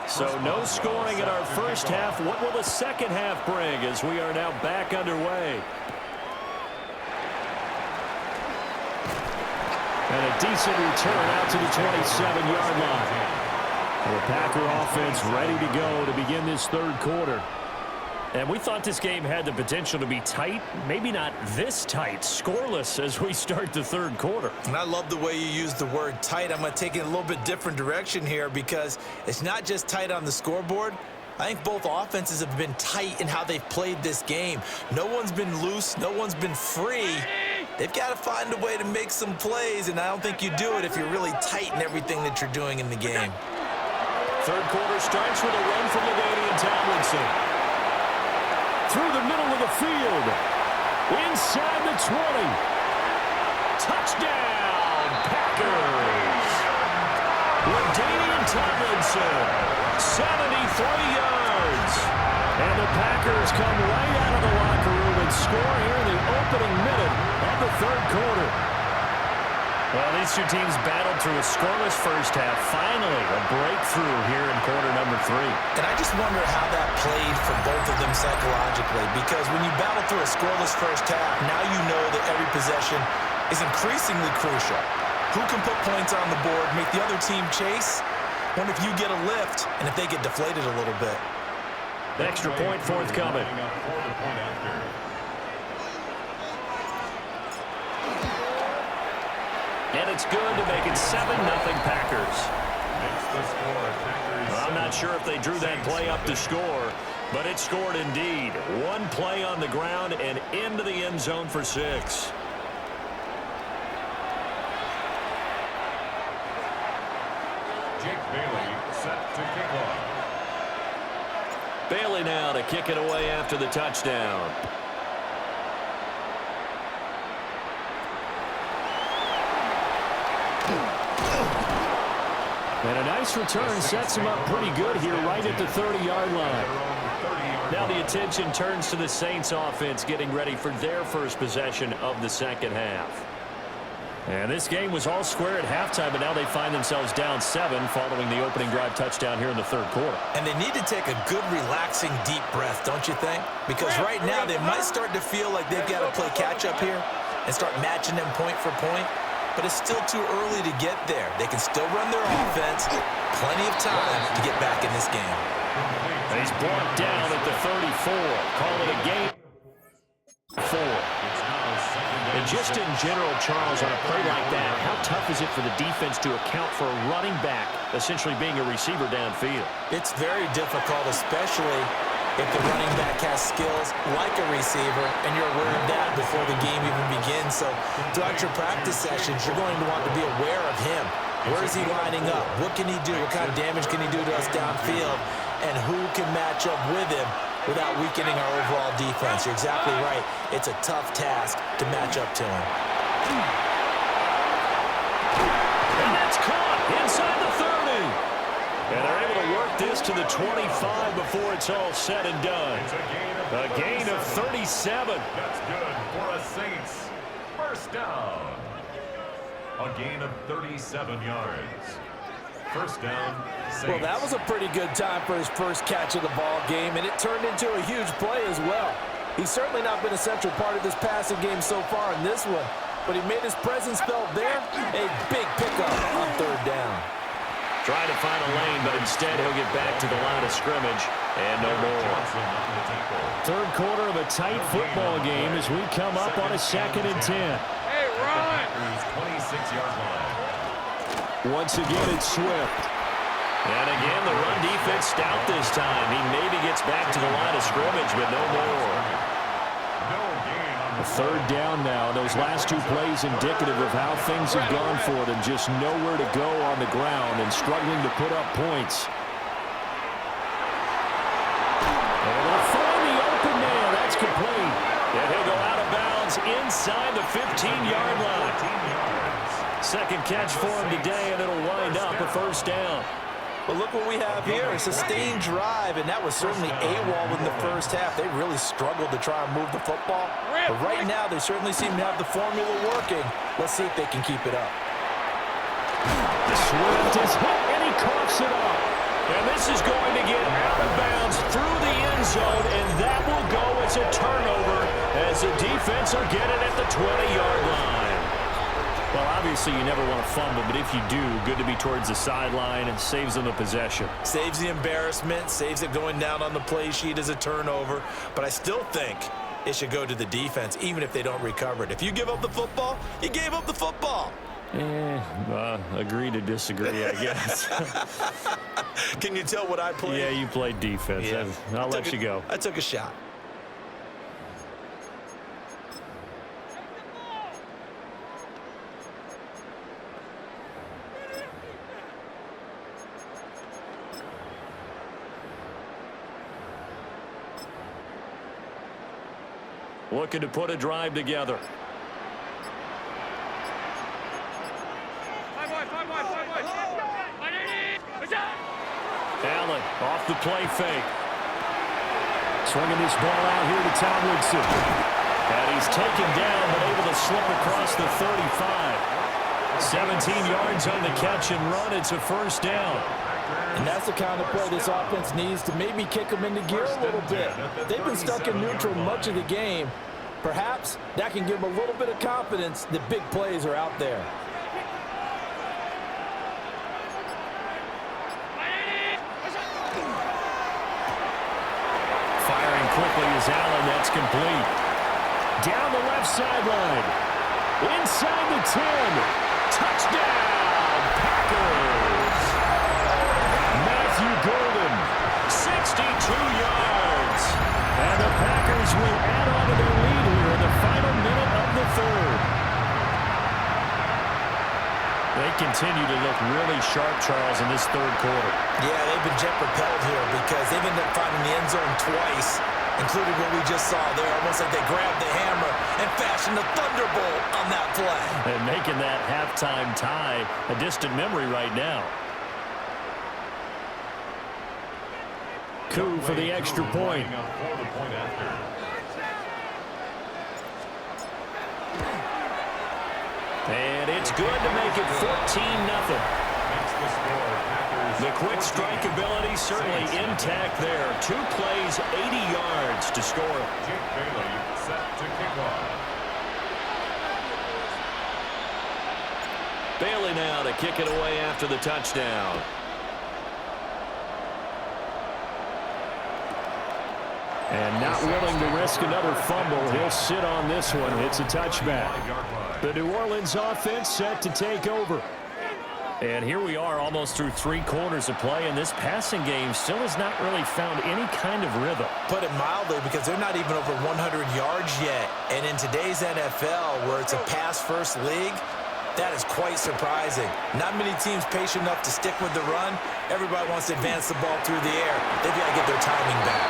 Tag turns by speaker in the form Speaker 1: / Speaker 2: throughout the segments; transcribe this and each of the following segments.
Speaker 1: So no scoring in our first half. What will the second half bring as we are now back underway? And a decent return out to the 27-yard line. The Packer offense ready to go to begin this third quarter. And we thought this game had the potential to be tight, maybe not this tight, scoreless as we start the third quarter.
Speaker 2: And I love the way you use the word tight. I'm going to take it a little bit different direction here because it's not just tight on the scoreboard. I think both offenses have been tight in how they've played this game. No one's been loose. No one's been free. They've got to find a way to make some plays, and I don't think you do it if you're really tight in everything that you're doing in the game.
Speaker 1: Third quarter starts with a run from LaDainian Tomlinson. Through the middle of the field. Inside the 20. Touchdown, Packers. LaDainian Tomlinson, 73 yards. And the Packers come right out of the locker room and score here in the opening minute of the third quarter. Well, these two teams battled through a scoreless first half. Finally, a breakthrough here in quarter number 3.
Speaker 2: And I just wonder how that played for both of them psychologically, because when you battle through a scoreless first half, now you know that every possession is increasingly crucial. Who can put points on the board, make the other team chase? What if you get a lift and if they get deflated a little bit?
Speaker 1: Extra point forthcoming. And it's good to make it 7-0 Packers. Well, I'm not sure if they drew that play up to score, but it scored indeed. One play on the ground and into the end zone for 6.
Speaker 3: Jake Bailey set to kick off.
Speaker 1: Bailey now to kick it away after the touchdown. And a nice return sets him up pretty good here right at the 30-yard line. Now the attention turns to the Saints offense getting ready for their first possession of the second half. And this game was all square at halftime, but now they find themselves down 7 following the opening drive touchdown here in the third quarter.
Speaker 2: And they need to take a good, relaxing, deep breath, don't you think? Because right now they might start to feel like they've got to play catch-up here and start matching them point for point. But it's still too early to get there. They can still run their offense. Plenty of time to get back in this game.
Speaker 1: And he's brought down at the 34. Call it a game. 4. The just in general, Charles, on a play like that, how tough is it for the defense to account for a running back essentially being a receiver downfield?
Speaker 2: It's very difficult, especially if the running back has skills like a receiver, and you're aware of that before the game even begins. So throughout your practice sessions, you're going to want to be aware of him. Where is he lining up? What can he do? What kind of damage can he do to us downfield? And who can match up with him without weakening our overall defense? You're exactly right. It's a tough task to match up to him.
Speaker 1: And that's caught inside the 30. And they're able to work this to the 25 before it's all said and done. A gain of 37.
Speaker 3: That's good for a Saints first down. A gain of 37 yards. First down, Saints.
Speaker 4: Well, that was a pretty good time for his first catch of the ball game, and it turned into a huge play as well. He's certainly not been a central part of this passing game so far in this one, but he made his presence felt there. A big pickup on third down.
Speaker 1: Trying to find a lane, but instead he'll get back to the line of scrimmage and no more.
Speaker 5: Third quarter of a tight football game as we come up on a 2nd and 10.
Speaker 3: Hey, run! 26-yard line.
Speaker 5: Once again, it's Swift.
Speaker 1: And again, the run defense stout this time. He maybe gets back to the line of scrimmage, but no more.
Speaker 5: A third down now. Those last two plays indicative of how things have gone for them. Just nowhere to go on the ground and struggling to put up points. And they'll find the open man. That's complete.
Speaker 1: And he'll go out of bounds inside the 15-yard line. Second catch for him today, and it'll wind up a first down.
Speaker 4: But look what we have here, a sustained drive, and that was certainly AWOL in the first half. They really struggled to try and move the football. But right now, they certainly seem to have the formula working. Let's see if they can keep it up.
Speaker 5: Swift is hit, and he coughs it up.
Speaker 1: And this is going to get out of bounds through the end zone, and that will go as a turnover as the defense will get it at the 20-yard line.
Speaker 5: Well, obviously, you never want to fumble, but if you do, good to be towards the sideline and saves them the possession.
Speaker 2: Saves the embarrassment, saves it going down on the play sheet as a turnover. But I still think it should go to the defense, even if they don't recover it. If you give up the football, you gave up the football.
Speaker 5: Agree to disagree, I guess.
Speaker 2: Can you tell what I played?
Speaker 5: Yeah, you played defense.
Speaker 2: Yeah.
Speaker 5: I'll let you go.
Speaker 2: I took a shot.
Speaker 1: Looking to put a drive together.
Speaker 5: Allen off the play fake. Swinging this ball out here to Tomlinson.
Speaker 1: And he's taken down, but able to slip across the 35. 17 yards on the catch and run. It's a first down.
Speaker 4: And that's the kind of play this offense needs to maybe kick them into gear a little bit. They've been stuck in neutral much of the game. Perhaps that can give them a little bit of confidence that big plays are out there.
Speaker 5: Firing quickly is Allen. That's complete. Down the left sideline. Inside the 10.
Speaker 1: Touchdown, Packers.
Speaker 5: Matthew Golden.
Speaker 1: 62 yards.
Speaker 5: And the Packers will add on to their lead here in the final minute of the third. They continue to look really sharp, Charles, in this third quarter.
Speaker 2: Yeah, they've been jet-propelled here because they've ended up finding the end zone twice, including what we just saw there. Almost like they grabbed the hammer and fashioned a thunderbolt on that play.
Speaker 5: And making that halftime tie a distant memory right now. Coup for the extra point.
Speaker 1: And it's good to make it 14-0. The quick strike ability certainly intact there. 2 plays, 80 yards to score.
Speaker 3: Jake Bailey set to kick off.
Speaker 1: Bailey now to kick it away after the touchdown.
Speaker 5: And not willing to risk another fumble. He'll sit on this one. It's a touchback. The New Orleans offense set to take over.
Speaker 1: And here we are almost through 3 quarters of play, and this passing game still has not really found any kind of rhythm.
Speaker 2: Put it mildly, because they're not even over 100 yards yet. And in today's NFL, where it's a pass-first league, that is quite surprising. Not many teams patient enough to stick with the run. Everybody wants to advance the ball through the air. They've got to get their timing back.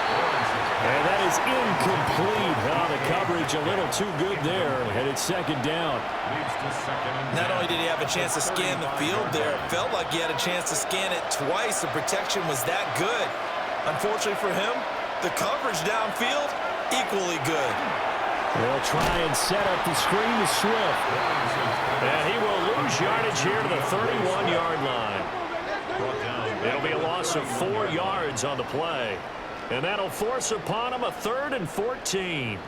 Speaker 5: And that is incomplete. The coverage a little too good there, and it's second down.
Speaker 2: Not only did he have a chance to scan the field there, it felt like he had a chance to scan it twice. The protection was that good. Unfortunately for him, the coverage downfield, equally good.
Speaker 5: They'll try and set up the screen to Swift.
Speaker 1: And he will lose yardage here to the 31-yard line. It'll be a loss of 4 yards on the play. And that'll force upon him a 3rd and 14.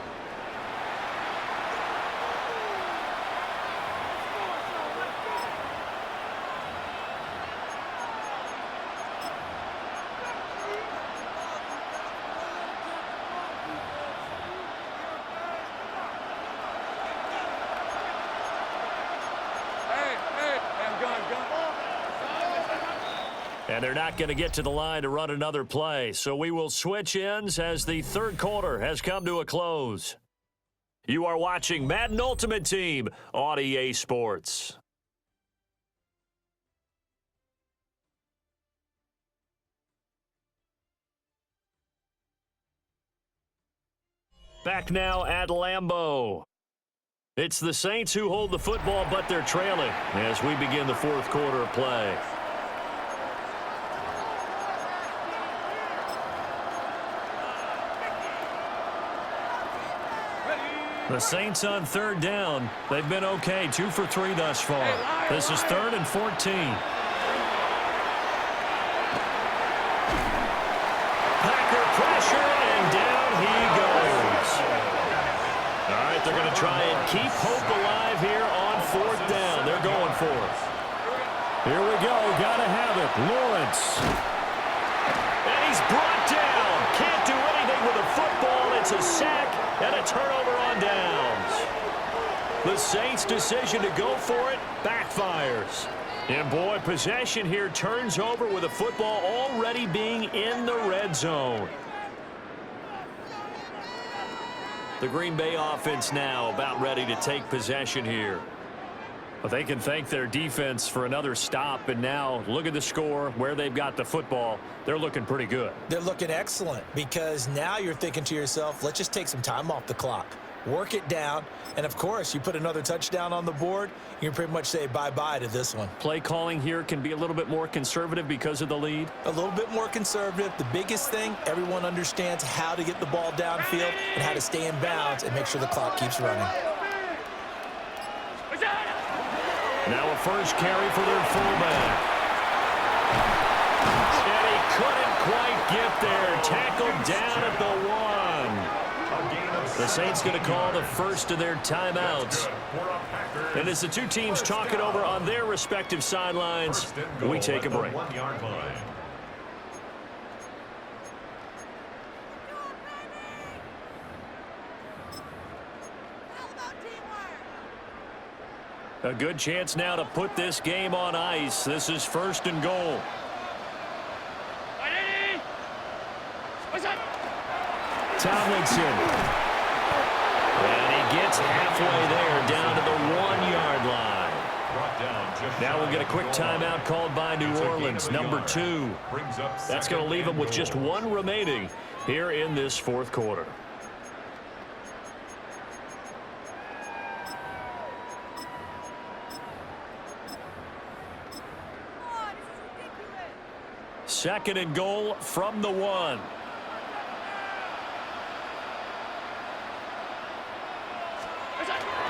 Speaker 1: And they're not going to get to the line to run another play. So we will switch ends as the 3rd quarter has come to a close. You are watching Madden Ultimate Team on EA Sports. Back now at Lambeau. It's the Saints who hold the football, but they're trailing as we begin the 4th quarter of play. The Saints on 3rd down. They've been okay, 2 for 3 thus far. This is 3rd and 14. Packer pressure, and down he goes. All right, they're going to try and keep hope alive here on 4th down. They're going for it.
Speaker 5: Here we go. Got to have it. Lawrence.
Speaker 1: And he's brought down. Can't do anything with the football. It's a sack and a turnover on downs. The Saints' decision to go for it backfires. And boy, possession here turns over with the football already being in the red zone. The Green Bay offense now about ready to take possession here. But they can thank their defense for another stop, and now look at the score, where they've got the football. They're looking pretty good.
Speaker 2: They're looking excellent, because now you're thinking to yourself, let's just take some time off the clock, work it down, and of course, you put another touchdown on the board, you can pretty much say bye-bye to this one.
Speaker 1: Play calling here can be a little bit more conservative because of the lead.
Speaker 2: A little bit more conservative. The biggest thing, everyone understands how to get the ball downfield and how to stay in bounds and make sure the clock keeps running.
Speaker 1: Now a first carry for their fullback. And he couldn't quite get there. Tackled down at the 1. The Saints going to call the first of their timeouts. And as the two teams talk it over on their respective sidelines, we take a break. A good chance now to put this game on ice. This is 1st and goal. Tomlinson. And he gets halfway there, down to the 1-yard line. Now we'll get a quick timeout called by New Orleans, number 2. That's going to leave them with just 1 remaining here in this 4th quarter. Second and goal from the 1.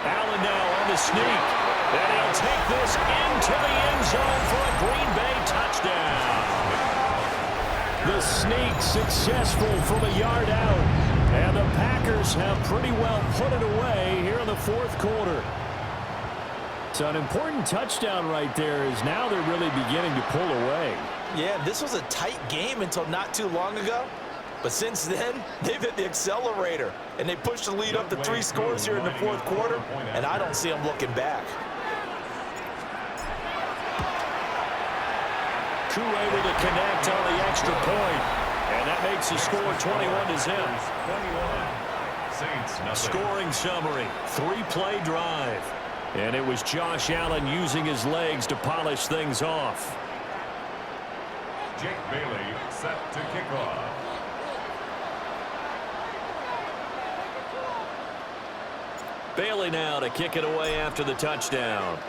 Speaker 1: Allen now on the sneak. And he'll take this into the end zone for a Green Bay touchdown. The sneak successful from a yard out. And the Packers have pretty well put it away here in the 4th quarter. So an important touchdown right there, is now they're really beginning to pull away.
Speaker 2: Yeah, this was a tight game until not too long ago. But since then, they've hit the accelerator, and they pushed the lead up to 3 scores here in the fourth quarter, and I don't see them looking back.
Speaker 5: Koo able to connect on the extra point, and that makes the score 21-0.
Speaker 3: Saints, nothing.
Speaker 5: Scoring summary, 3-play drive. And it was Josh Allen using his legs to polish things off.
Speaker 3: Jake Bailey set to kick off.
Speaker 5: Bailey now to kick it away after the touchdown.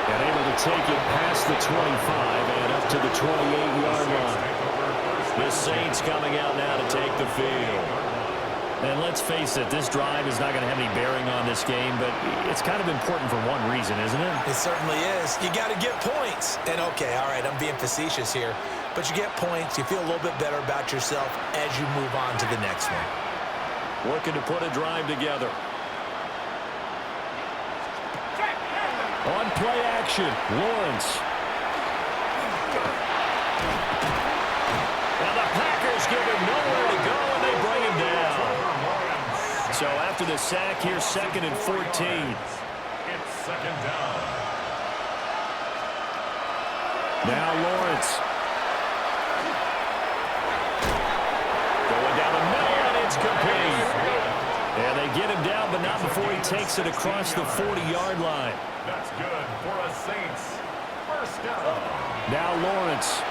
Speaker 5: And able to take it past the 25 and up to the 28-yard line. The Saints coming out now to take the field. And let's face it, this drive is not going to have any bearing on this game, but it's kind of important for one reason, isn't it?
Speaker 2: It certainly is. You got to get points. And, okay, all right, I'm being facetious here. But you get points, you feel a little bit better about yourself as you move on to the next one.
Speaker 5: Looking to put a drive together. On play action, Lawrence. Now the Packers give him nowhere to go, and they bring him down. So after the sack here, 2nd and 14.
Speaker 3: It's 2nd down.
Speaker 5: Now Lawrence. Going down the middle, and it's complete. And they get him down, but not before he takes it across the 40-yard line.
Speaker 3: That's good for a Saints. 1st down.
Speaker 5: Now Lawrence.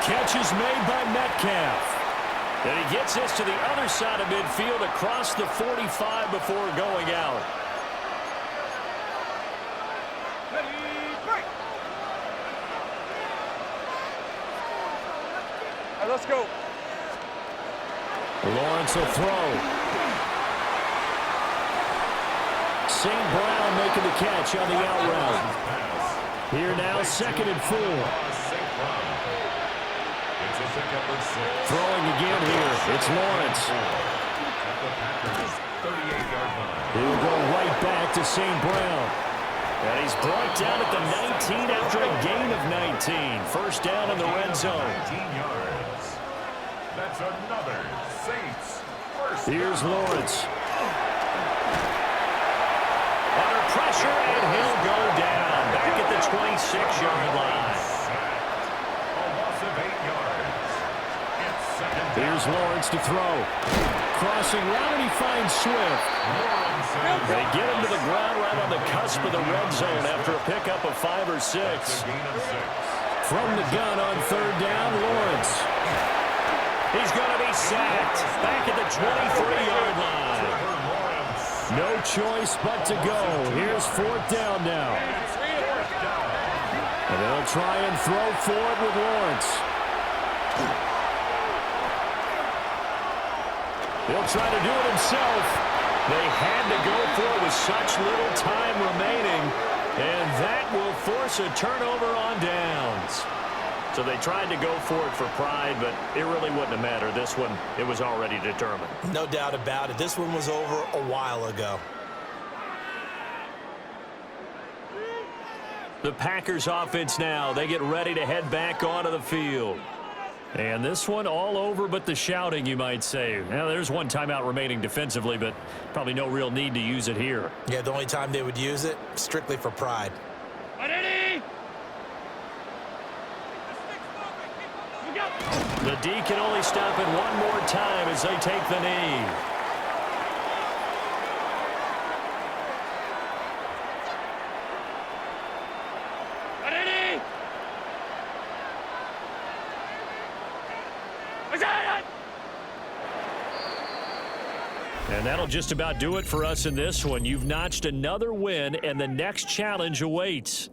Speaker 5: Catch is made by Metcalf. And he gets this to the other side of midfield across the 45 before going out.
Speaker 6: All right, let's go.
Speaker 5: Lawrence will throw. St. Brown making the catch on the out route. Here now, 2nd and 4. Throwing again here. It's Lawrence. He will go right back to St. Brown. And he's brought down at the 19 after a gain of 19. 1st down in the red zone.
Speaker 3: 19 yards. That's another Saints. 1st
Speaker 5: Here's
Speaker 3: down.
Speaker 5: Lawrence. Under pressure, and he'll go down. Back at the 26-yard line.
Speaker 3: A loss of 8 yards. It's 2nd down.
Speaker 5: Here's Lawrence to throw. Crossing route, and he finds Swift. They get him to the ground right on the cusp of the red zone after a pickup of 5 or 6.
Speaker 3: Gain of 6.
Speaker 5: From the gun on 3rd down, Lawrence. He's going to be sacked. Back at the 23-yard line. No choice but to go. Here's 4th down now. And they'll try and throw forward with Lawrence. He'll try to do it himself. They had to go for it with such little time remaining, and that will force a turnover on downs. So they tried to go for it for pride, but it really wouldn't have mattered. This one, it was already determined.
Speaker 2: No doubt about it. This one was over a while ago.
Speaker 5: The Packers offense now, they get ready to head back onto the field. And this one all over but the shouting, you might say. Now, there's one timeout remaining defensively, but probably no real need to use it here.
Speaker 2: Yeah, the only time they would use it, strictly for pride.
Speaker 5: The D can only stop it one more time as they take the knee. And that'll just about do it for us in this one. You've notched another win, and the next challenge awaits.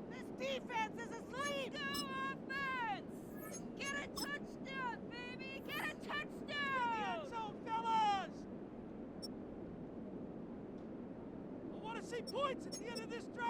Speaker 7: This defense is asleep. Go offense! Get a touchdown, baby! Get a touchdown! So, fellas! I want to see points at the end of this drive.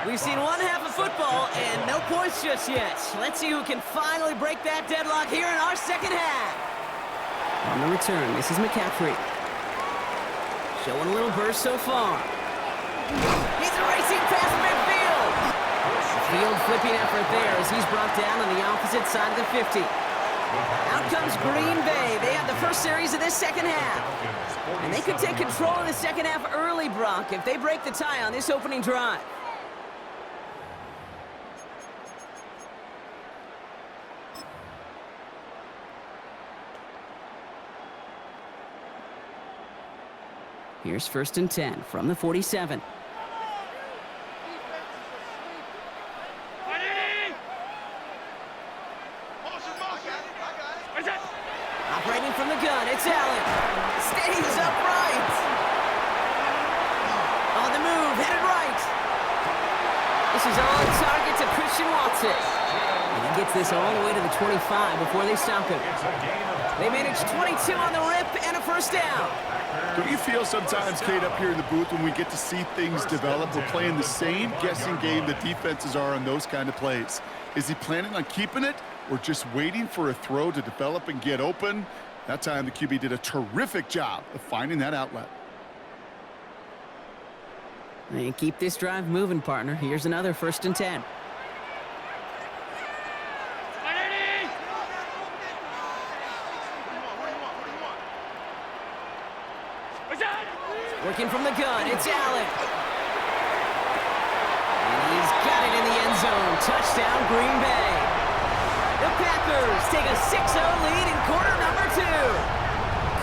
Speaker 6: We've seen one half of football and no points just yet. Let's see who can finally break that deadlock here in our second half. On the return, this is McCaffrey. Showing a little burst so far. He's racing past midfield. Field flipping effort there as he's brought down on the opposite side of the 50. Out comes Green Bay. They have the first series of this second half. And they could take control of the second half early, Brock, if they break the tie on this opening drive. Here's 1st and 10 from the 47. Operating from the gun, it's Allen. Stays upright. On the move, headed right. This is on target to Christian Watson. And he gets this all the way to the 25 before they stop him. They manage 22 on the rip and a first down.
Speaker 8: Do you feel sometimes, Kate, up here in the booth when we get to see things develop, we're playing the same guessing game that defenses are on those kind of plays? Is he planning on keeping it or just waiting for a throw to develop and get open? That time the QB did a terrific job of finding that outlet.
Speaker 6: And keep this drive moving, partner. Here's another 1st and 10. Working from the gun, it's Allen. And he's got it in the end zone. Touchdown, Green Bay. The Packers take a 6-0 lead in quarter number 2.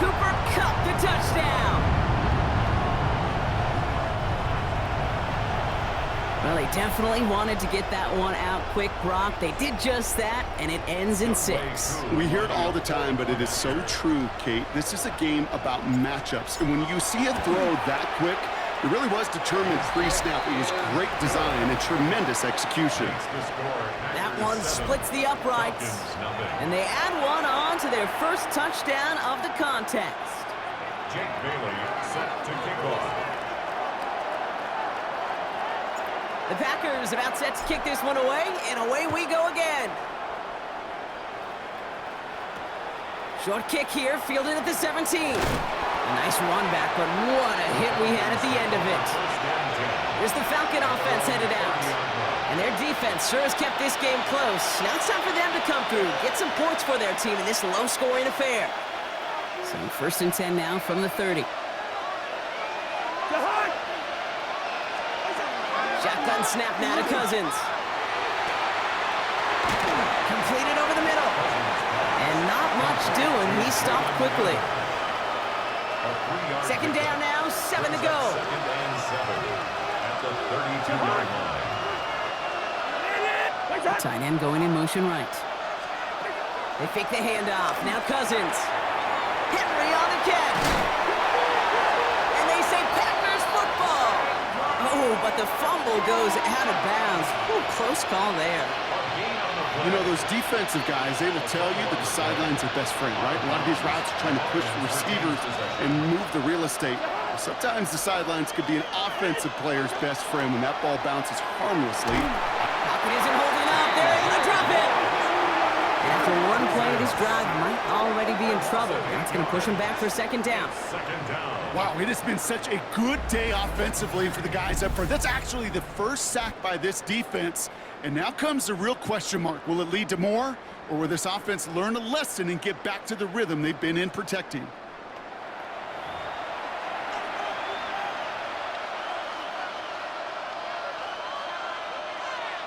Speaker 6: Cooper Kupp the touchdown. Well, they definitely wanted to get that one out quick, Brock. They did just that, and it ends in 6.
Speaker 8: We hear it all the time, but it is so true, Kate. This is a game about matchups. And when you see a throw that quick, it really was determined pre-snap. It was great design and tremendous execution.
Speaker 6: That one splits the uprights, and they add one on to their first touchdown of the contest.
Speaker 3: Jake Bailey set to kick off.
Speaker 6: The Packers about set to kick this one away, and away we go again. Short kick here, fielded at the 17. A nice run back, but what a hit we had at the end of it. Here's the Falcon offense headed out. And their defense sure has kept this game close. Now it's time for them to come through, get some points for their team in this low-scoring affair. So 1st and 10 now from the 30. Shotgun snap now to Cousins. Completed over the middle. And not much doing. He stopped quickly. 2nd down now, 7 to go.
Speaker 3: 2nd and 7 at the 32-yard line.
Speaker 6: Tight end going in motion right. They fake the handoff. Now Cousins. Henry on the catch. And they say Packers football. Oh, but the fumble goes out of bounds. Ooh, close call there.
Speaker 8: You know, those defensive guys, they will tell you that the sideline's their best friend, right? A lot of these routes are trying to push the receivers and move the real estate. Sometimes the sidelines could be an offensive player's best friend when that ball bounces harmlessly.
Speaker 6: Pocket isn't holding up. They're able to drop it. And after one play, this drive might already be in trouble. That's going to push him back for 2nd down.
Speaker 3: 2nd down.
Speaker 8: Wow, it has been such a good day offensively for the guys up front. That's actually the first sack by this defense. And now comes the real question mark. Will it lead to more? Or will this offense learn a lesson and get back to the rhythm they've been in protecting?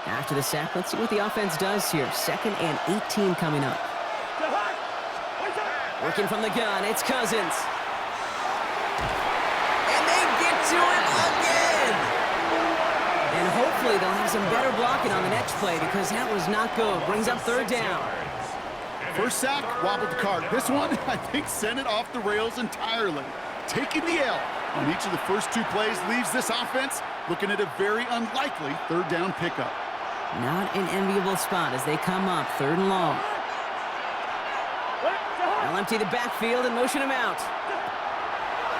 Speaker 6: After the sack, let's see what the offense does here. 2nd and 18 coming up. Working from the gun, it's Cousins. And they get to him again. And hopefully they'll have some better blocking on the next play because that was not good. Brings up 3rd down.
Speaker 8: First sack, wobbled the cart. This one, I think, sent it off the rails entirely. Taking the L on each of the first 2 plays leaves this offense looking at a very unlikely 3rd down pickup.
Speaker 6: Not an enviable spot as they come up 3rd and long. They'll empty the backfield and motion him out.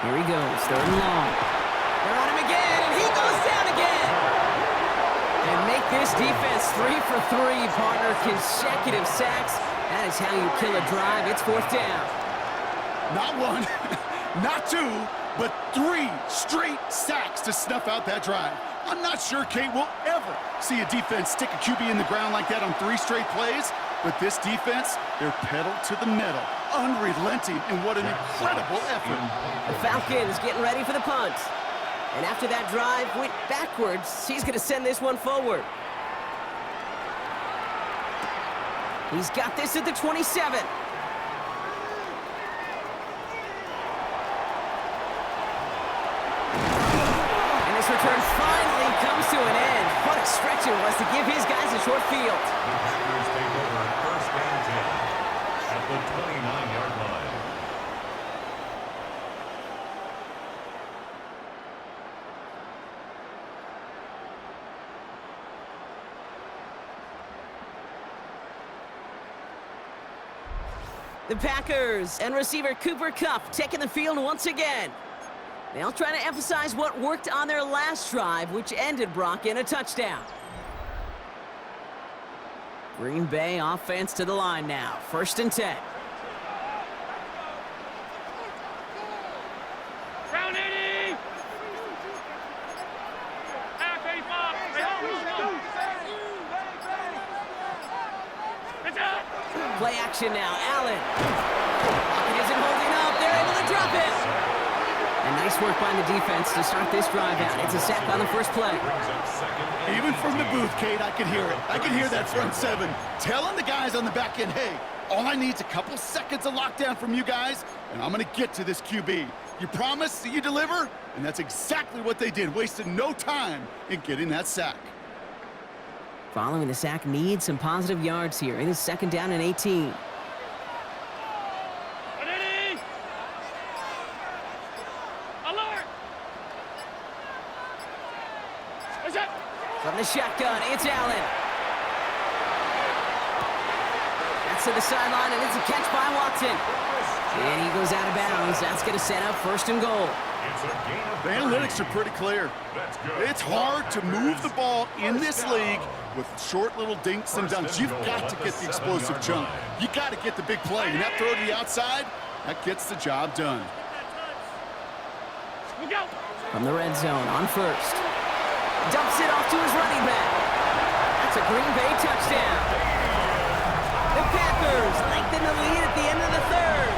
Speaker 6: Here he goes, 3rd and long. They're on him again, and he goes down again. defense 3 for 3, partner. Consecutive sacks. That is how you kill a drive. It's 4th down.
Speaker 8: Not one, not two, but 3 straight sacks to snuff out that drive. I'm not sure Kate will ever see a defense stick a QB in the ground like that on 3 straight plays, but this defense, they're pedal to the metal, unrelenting, and what an incredible effort.
Speaker 6: The Falcons getting ready for the punt. And after that drive went backwards, he's going to send this one forward. He's got this at the 27. And this return finally comes to an end. What a stretch it was to give his guys a short field.
Speaker 3: The Packers take over 1st and 10 at the 29-yard line.
Speaker 6: The Packers and receiver Cooper Kupp taking the field once again. They'll try to emphasize what worked on their last drive, which ended, Brock, in a touchdown. Green Bay offense to the line now. 1st and 10.
Speaker 7: Round 80! Half 85! It's out!
Speaker 6: Play action now. Allen. It isn't holding up. They're able to drop it. And nice work by the defense to start this drive out. It's a sack on the first play.
Speaker 8: Even from the booth, Kate, I could hear it. I could hear that front 7 telling the guys on the back end, hey, all I need is a couple seconds of lockdown from you guys, and I'm going to get to this QB. You promise that you deliver? And that's exactly what they did, wasted no time in getting that sack.
Speaker 6: Following the sack needs some positive yards here. It is 2nd down and 18.
Speaker 7: Ready? Alert! What's up?
Speaker 6: From the shotgun, it's Allen. That's to the sideline, and it's a catch by Watson. And he goes out of bounds. That's going to set up 1st and goal.
Speaker 8: The analytics are pretty clear. It's hard to move the ball in this league with short little dinks and dunks. You've got to get the explosive jump. You got to get the big play. And that throw to the outside, that gets the job done.
Speaker 6: From the red zone on 1st. Dumps it off to his running back. That's a Green Bay touchdown. The Packers lengthen the lead at the end of the 3rd.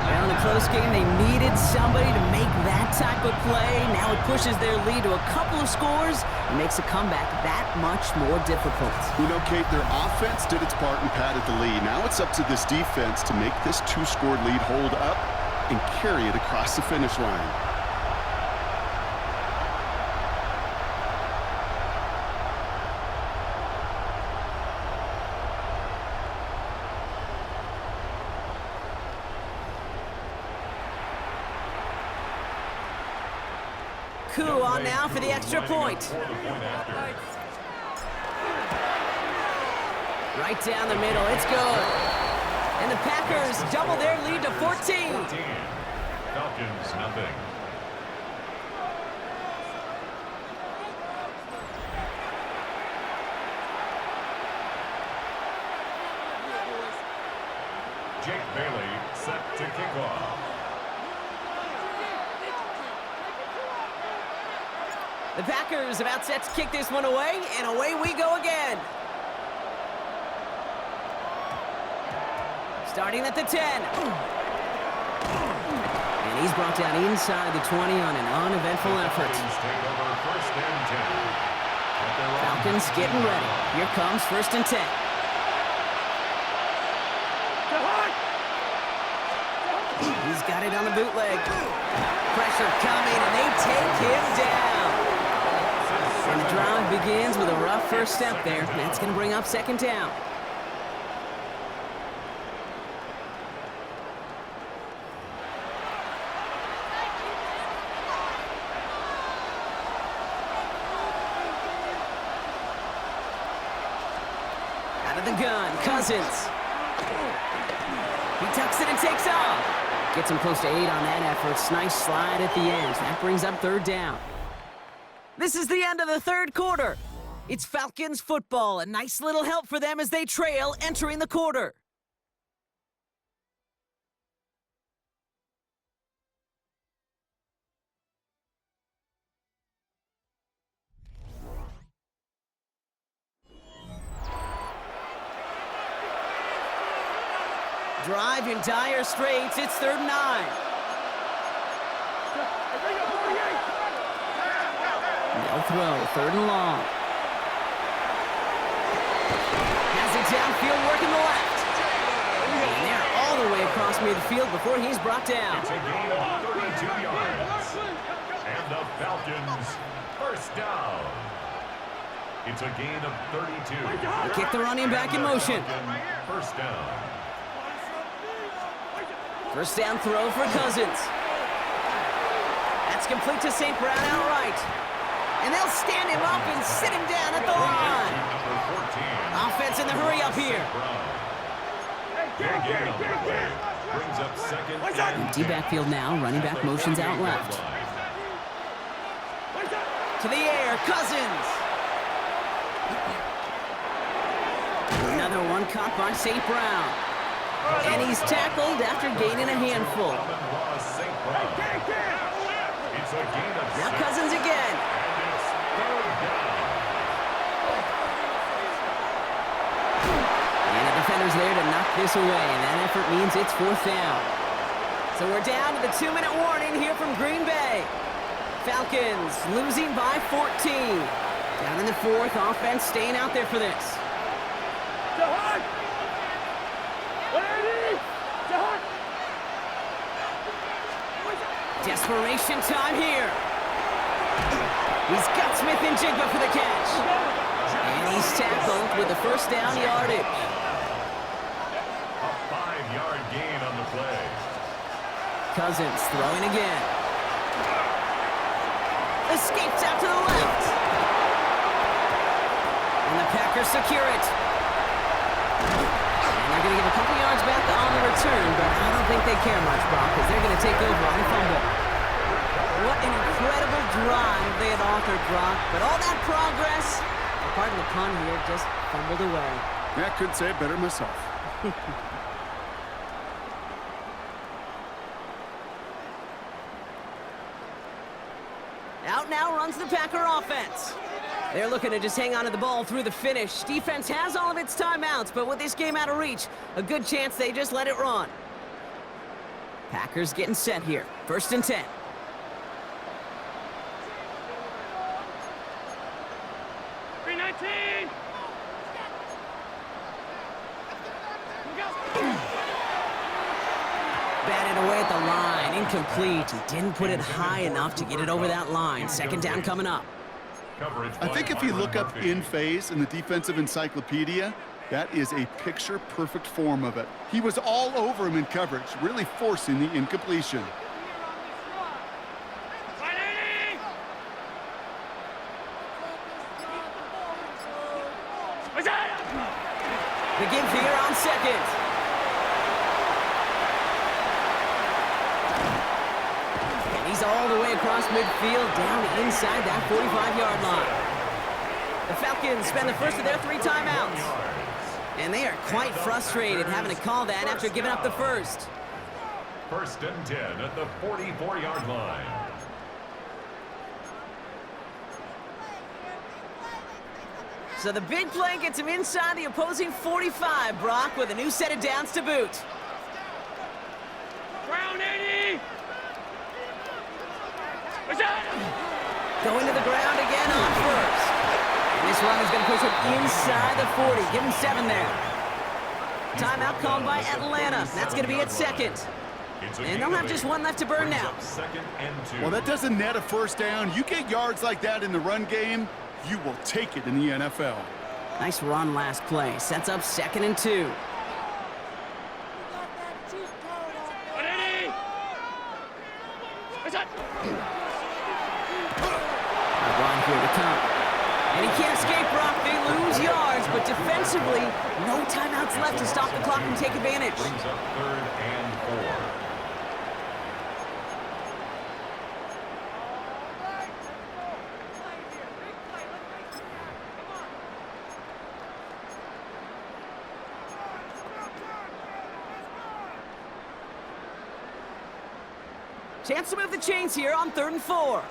Speaker 6: Well, in a close game, they needed somebody to make that type of play. Now it pushes their lead to a couple of scores and makes a comeback that much more difficult.
Speaker 8: You know, Kate, their offense did its part and padded the lead. Now it's up to this defense to make this 2-score lead hold up and carry it across the finish line.
Speaker 6: Coup on now for the extra point. Right down the middle, it's good. And the Packers double their lead to 14.
Speaker 3: Falcons, nothing. Jake Bailey set to kick off.
Speaker 6: The Packers about set to kick this one away, and away we go again. Starting at the 10. And he's brought down inside the 20 on an uneventful effort. Falcons getting ready. Here comes 1st and 10. He's got it on the bootleg. Pressure coming, and they take him down. And the drive begins with a rough first step there. That's going to bring up 2nd down. Out of the gun, Cousins. He tucks it and takes off. Gets him close to 8 on that effort. Nice slide at the end. That brings up 3rd down. This is the end of the third quarter. It's Falcons football, a nice little help for them as they trail entering the quarter. Drive in dire straits, it's 3rd and 9. No throw, 3rd and long. Has it downfield, working the left. And they're all the way across midfield before he's brought down.
Speaker 3: It's a gain of 32 yards. And the Falcons, first down. It's a gain of 32.
Speaker 6: They kick the running back in motion.
Speaker 3: First down.
Speaker 6: First down throw for Cousins. That's complete to St. Brown outright. And they'll stand him up and sit him down at the line. Offense in the hurry up here.
Speaker 3: Brings up second and
Speaker 6: Empty backfield now, running back motions out left. To the air, Cousins. Another one caught by St. Brown. And he's tackled after gaining a handful. Now Cousins again. And the defender's there to knock this away, and that effort means it's 4th down. So we're down to the 2-minute warning here from Green Bay. Falcons losing by 14. Down in the 4th, offense staying out there for this. Desperation time here. He's got Smith and Jigba for the catch. And he's tackled with the first down yardage.
Speaker 3: a 5-yard gain on the play.
Speaker 6: Cousins throwing again. Escapes out to the left. And the Packers secure it. They're going to give a couple yards back on the return, but I don't think they care much, Brock, because they're going to take over on a fumble. What an incredible drive they had authored, Brock. But all that progress, pardon the pun here, just fumbled away.
Speaker 8: I couldn't say it better myself.
Speaker 6: Out now runs the Packer offense. They're looking to just hang on to the ball through the finish. Defense has all of its timeouts, but with this game out of reach, a good chance they just let it run. Packers getting set here. 1st and 10. Batted away at the line. Incomplete. He didn't put it high enough to get it over that line. 2nd down coming up.
Speaker 8: I think if you look up in phase in the defensive encyclopedia, that is a picture-perfect form of it. He was all over him in coverage, really forcing the incompletion.
Speaker 6: The give here on 2nd. And he's all the way across midfield, down inside that 45-yard line. The Falcons spend the first of their 3 timeouts. And they are quite frustrated having to call that after giving up the first.
Speaker 3: 1st and 10 at the 44-yard line.
Speaker 6: So the big play gets him inside the opposing 45, Brock, with a new set of downs to boot.
Speaker 7: Ground 80!
Speaker 6: Going to the ground again on 1st. And this run is going to push him inside the 40. Give him 7 there. Timeout called by Atlanta. That's going to be at 2nd. And they'll have just 1 left to burn now.
Speaker 8: Well, that doesn't net a 1st down. You get yards like that in the run game, you will take it in the NFL.
Speaker 6: Nice run last play. Sets up 2nd and 2. A run here to come. And he can't escape, Brock. They lose yards, but defensively, no timeouts left to stop the clock and take advantage.
Speaker 3: Brings up 3rd and 4.
Speaker 6: Chance to move the chains here on 3rd and 4.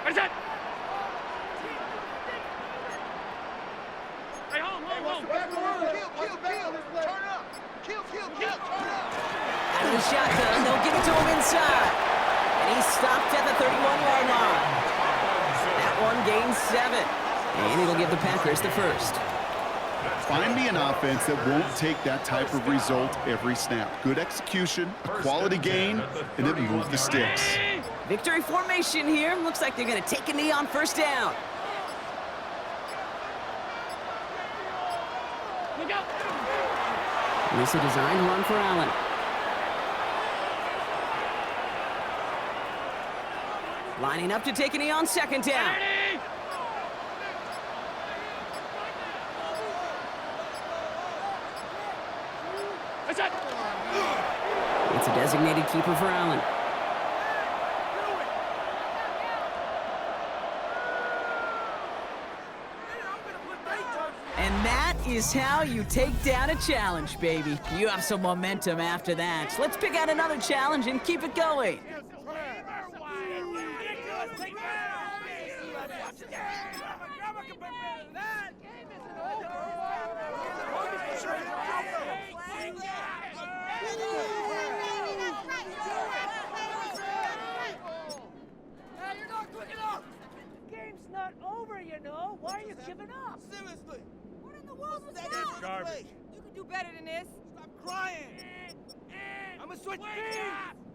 Speaker 7: Where's that? Hey, hold. Turn up. Kill, turn up.
Speaker 6: Out of the shotgun, they'll give it to him inside. And he's stopped at the 31-yard line. That one gains 7. And it'll give the Packers the first.
Speaker 8: Find me an offense that won't take that type of result every snap. Good execution, a quality gain, and then move the sticks.
Speaker 6: Victory formation here. Looks like they're going to take a knee on 1st down.
Speaker 7: Look out.
Speaker 6: And this is a designed run for Allen. Lining up to take a knee on 2nd down. It's a designated keeper for Allen. And that is how you take down a challenge, baby. You have some momentum after that. So let's pick out another challenge and keep it going.
Speaker 7: Not over, you know. Why are you giving up?
Speaker 9: Seriously.
Speaker 7: What in the world was
Speaker 9: That
Speaker 7: that?
Speaker 9: is garbage.
Speaker 7: You can do better than this.
Speaker 9: Stop crying.
Speaker 7: I'm
Speaker 9: I'ma switch teams.